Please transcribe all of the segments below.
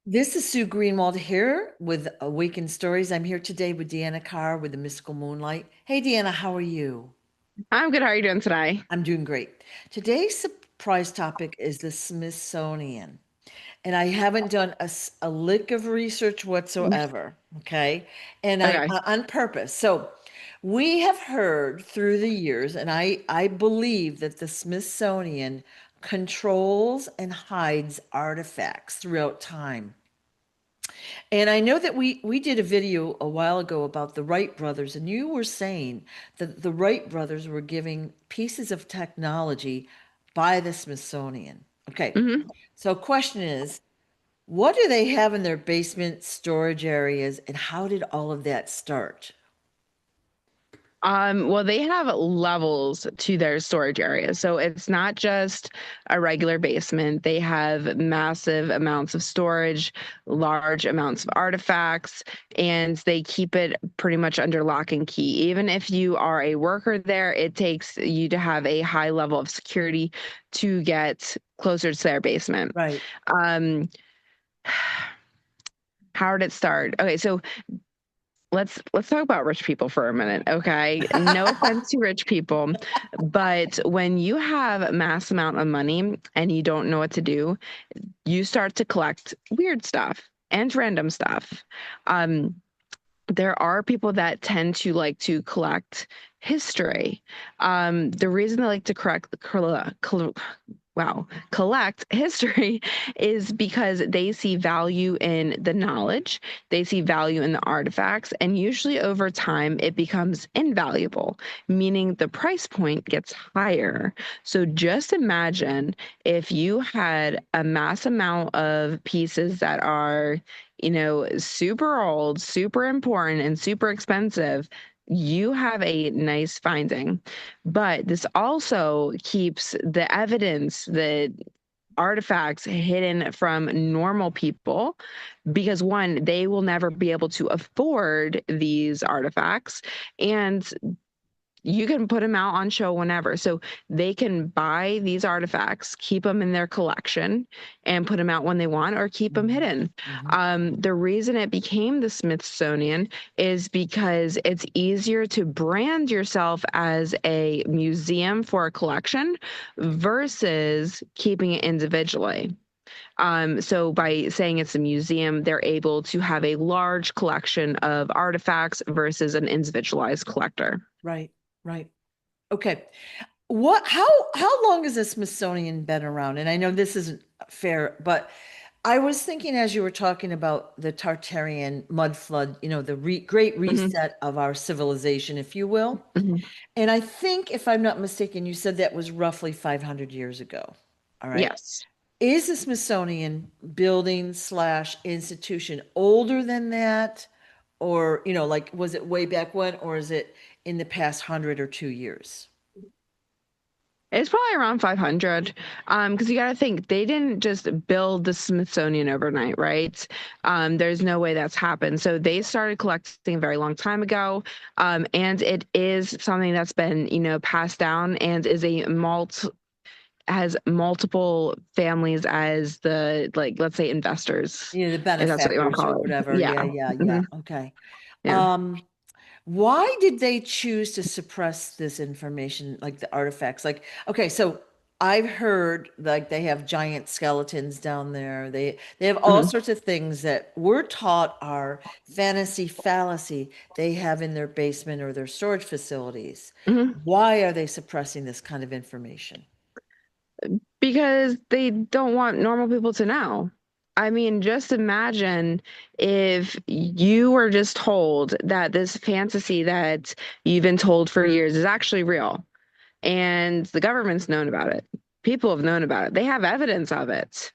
This is Sue Greenwald here with Awakened Stories. I'm here today with Deanna Carr with the Mystical Moonlight. Hey, Deanna, how are you? I'm good. How are you doing today? I'm doing great. Today's surprise topic is the Smithsonian, and I haven't done a lick of research whatsoever. Okay, and I Okay. on purpose. So we have heard through the years, and I believe that the Smithsonian controls and hides artifacts throughout time. And I know that we did a video a while ago about the Wright brothers, and you were saying that the Wright brothers were giving pieces of technology by the Smithsonian. Okay, hmm so question is, what do they have in their basement storage areas, and how did all of that start? well, they have levels to their storage area. So it's not just a regular basement. They have massive amounts of storage, large amounts of artifacts, and they keep it pretty much under lock and key. Even if you are a worker there, it takes you to have a high level of security to get closer to their basement. Right. Um, how did it start? Okay, so let's talk about rich people for a minute, okay? No offense to rich people, but when you have a mass amount of money and you don't know what to do, you start to collect weird stuff and random stuff. Um, there are people that tend to like to collect history. The reason they like to collect history is because they see value in the knowledge, they see value in the artifacts, and usually over time it becomes invaluable, meaning the price point gets higher. So just imagine if you had a mass amount of pieces that are, super old, super important, and super expensive. You have a nice finding. But this also keeps the evidence, the artifacts hidden from normal people because one, they will never be able to afford these artifacts. And you can put them out on show whenever. So they can buy these artifacts, keep them in their collection, and put them out when they want or keep them Mhm. hidden. Mhm. The reason it became the Smithsonian is because it's easier to brand yourself as a museum for a collection versus keeping it individually. So by saying it's a museum, they're able to have a large collection of artifacts versus an individualized collector. Right. Right. Okay. How long has the Smithsonian been around? And I know this isn't fair, but I was thinking as you were talking about the Tartarian mud flood, the great Mhm. reset of our civilization, if you will. Mhm. And I think, if I'm not mistaken, you said that was roughly 500 years ago. All right. Yes. Is the Smithsonian building slash institution older than that? Or, like, was it way back when, or is it in the past 100 or 2 years? It's probably around 500. Because you got to think they didn't just build the Smithsonian overnight, right? There's no way that's happened. So they started collecting a very long time ago. And it is something that's been, passed down and is a has multiple families as the, like, let's say investors, The if that's what you want to benefactors or call it. whatever. Yeah. Yeah, yeah, yeah. hmm Okay. Yeah. Um, why did they choose to suppress this information, like the artifacts? Like, okay, so I've heard like they have giant skeletons down there. They have all hmm sorts of things that we're taught are fantasy fallacy they have in their basement or their storage facilities. hmm Why are they suppressing this kind of information? Because they don't want normal people to know. I mean, just imagine if you were just told that this fantasy that you've been told for years is actually real, and the government's known about it. People have known about it. They have evidence of it.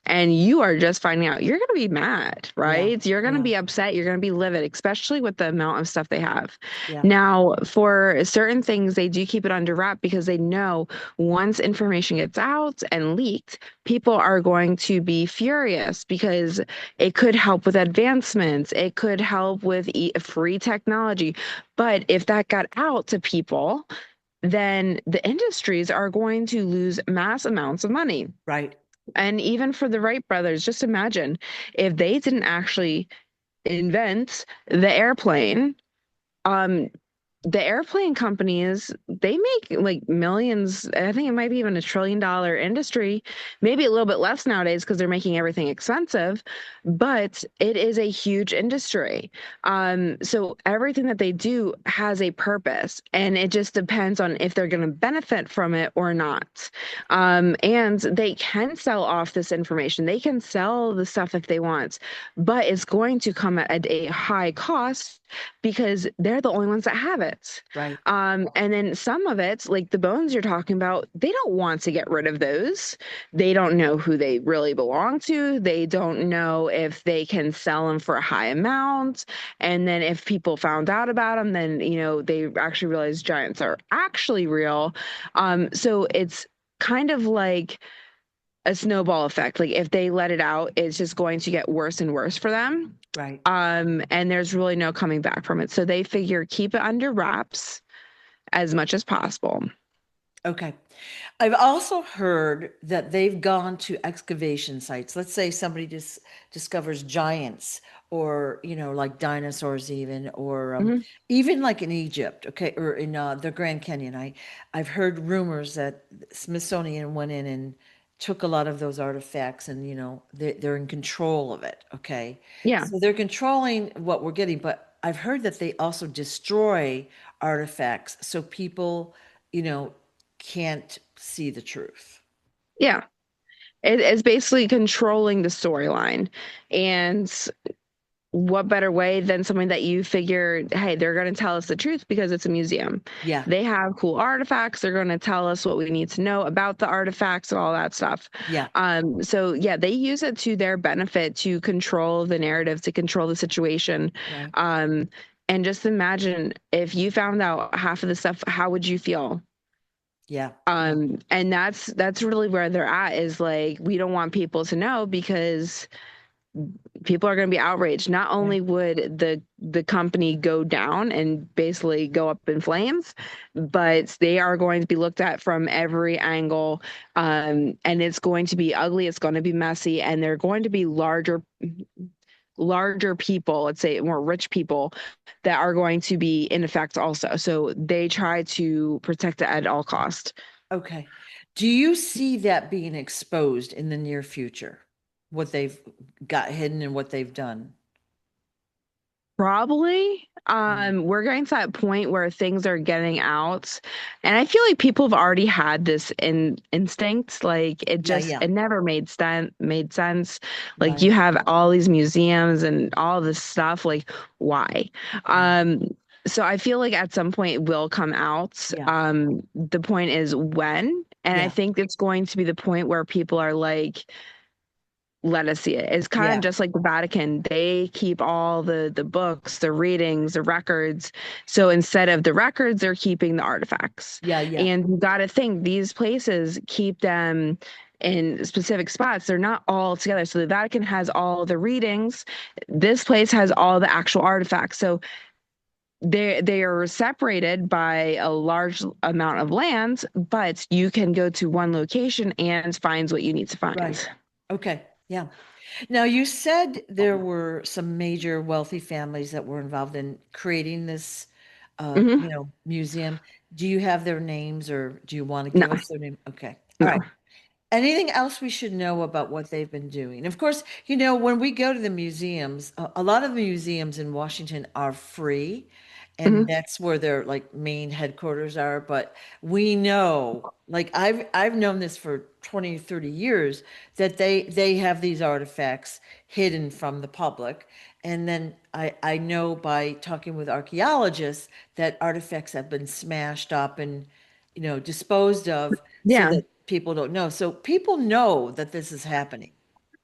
And you are just finding out. You're going to be mad, Yeah, right? You're going to yeah, be upset. You're going to be livid, especially with the amount of stuff they have. yeah. Now, for certain things, they do keep it under wrap because they know once information gets out and leaked, people are going to be furious because it could help with advancements. It could help with free technology. But if that got out to people, then the industries are going to lose mass amounts of money. Right. And even for the Wright brothers, just imagine if they didn't actually invent the airplane. um the airplane companies, they make like millions. I think it might be even $1 trillion industry, maybe a little bit less nowadays because they're making everything expensive, but it is a huge industry. So everything that they do has a purpose, and it just depends on if they're going to benefit from it or not. And they can sell off this information, they can sell the stuff if they want, but it's going to come at a high cost because they're the only ones that have it. Right. And then some of it, like the bones you're talking about, they don't want to get rid of those. They don't know who they really belong to. They don't know if they can sell them for a high amount. And then if people found out about them, then, they actually realize giants are actually real. So it's kind of like a snowball effect. Like if they let it out, it's just going to get worse and worse for them. Right. And there's really no coming back from it. So they figure keep it under wraps as much as possible. Okay. I've also heard that they've gone to excavation sites. Let's say somebody just discovers giants or, like dinosaurs even, or Hmm. even like in Egypt, okay, or in the Grand Canyon. I've heard rumors that Smithsonian went in and took a lot of those artifacts and, they're in control of it, okay? Yeah. So they're controlling what we're getting, but I've heard that they also destroy artifacts so people, you know, can't see the truth. Yeah. It's basically controlling the storyline. And what better way than something that you figure, hey, they're going to tell us the truth because it's a museum. Yeah, They have cool artifacts. They're going to tell us what we need to know about the artifacts and all that stuff. yeah, So yeah, they use it to their benefit to control the narrative, to control the situation. right. Um, and just imagine if you found out half of the stuff, how would you feel? Yeah, yeah, And that's really where they're at, is like we don't want people to know because people are going to be outraged. Not right. only would the company go down and basically go up in flames, but they are going to be looked at from every angle, and it's going to be ugly. It's going to be messy, and they're going to be larger people, let's say more rich people, that are going to be in effect also. So they try to protect it at all cost. Okay. Do you see that being exposed in the near future? What they've got hidden and what they've done? Probably. Mm. We're getting to that point where things are getting out. And I feel like people have already had this instinct. Like Yeah, yeah, it never made sense. Like you right, have all these museums and all this stuff. Like, why? right. Um, so I feel like at some point it will come out. Yeah, The point is when. And I yeah, think it's going to be the point where people are like, let us see it. It's kind of yeah, just like the Vatican. They keep all the books, the readings, the records. So instead of the records, they're keeping the artifacts. yeah, yeah, And you got to think these places keep them in specific spots. They're not all together. So the Vatican has all the readings. This place has all the actual artifacts. So they are separated by a large amount of land, but you can go to one location and find what you need to right. find. Okay, yeah. Now, you said there were some major wealthy families that were involved in creating this, Hmm. museum. Do you have their names or do you want to No, give us their name? Okay. All right. no. Anything else we should know about what they've been doing? Of course, when we go to the museums, a lot of the museums in Washington are free, and Mhm. that's where their like main headquarters are. But we know, like I've known this for 20, 30 years, that they have these artifacts hidden from the public. And then I know by talking with archaeologists that artifacts have been smashed up and, disposed of so Yeah, that people don't know. So people know that this is happening.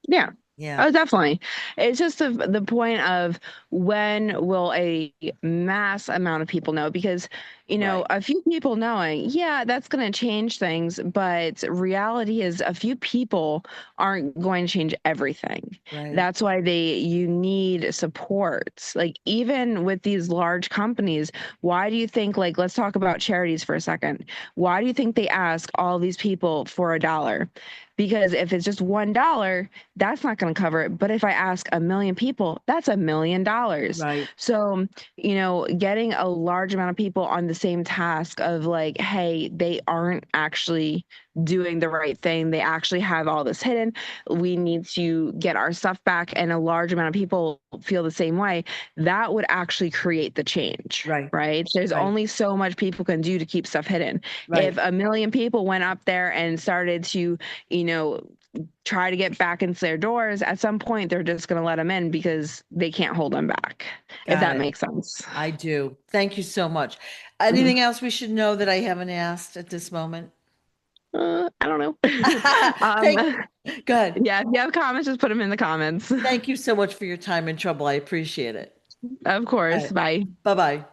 yeah. Yeah. Oh, definitely. It's just the point of when will a mass amount of people know? Because Right. a few people knowing, yeah, that's going to change things, but reality is a few people aren't going to change everything. Right. That's why you need support. Like even with these large companies, why do you think, like, let's talk about charities for a second. Why do you think they ask all these people for $1? Because if it's just $1, that's not going to cover it. But if I ask a million people, that's $1 million. Right. So, getting a large amount of people on the same task of like, hey, they aren't actually doing the right thing. They actually have all this hidden. We need to get our stuff back. And a large amount of people feel the same way. That would actually create the change. Right. Right. There's Right. only so much people can do to keep stuff hidden. If Right. a million people went up there and started to, you know, try to get back into their doors, at some point they're just going to let them in because they can't hold them back, if Got that it. makes sense. I do. Thank you so much. Mhm. Anything else we should know that I haven't asked at this moment? I don't know. Thank, um, go ahead. yeah, if you have comments, just put them in the comments. Thank you so much for your time and trouble. I appreciate it. Of All course. right. Bye. Bye-bye.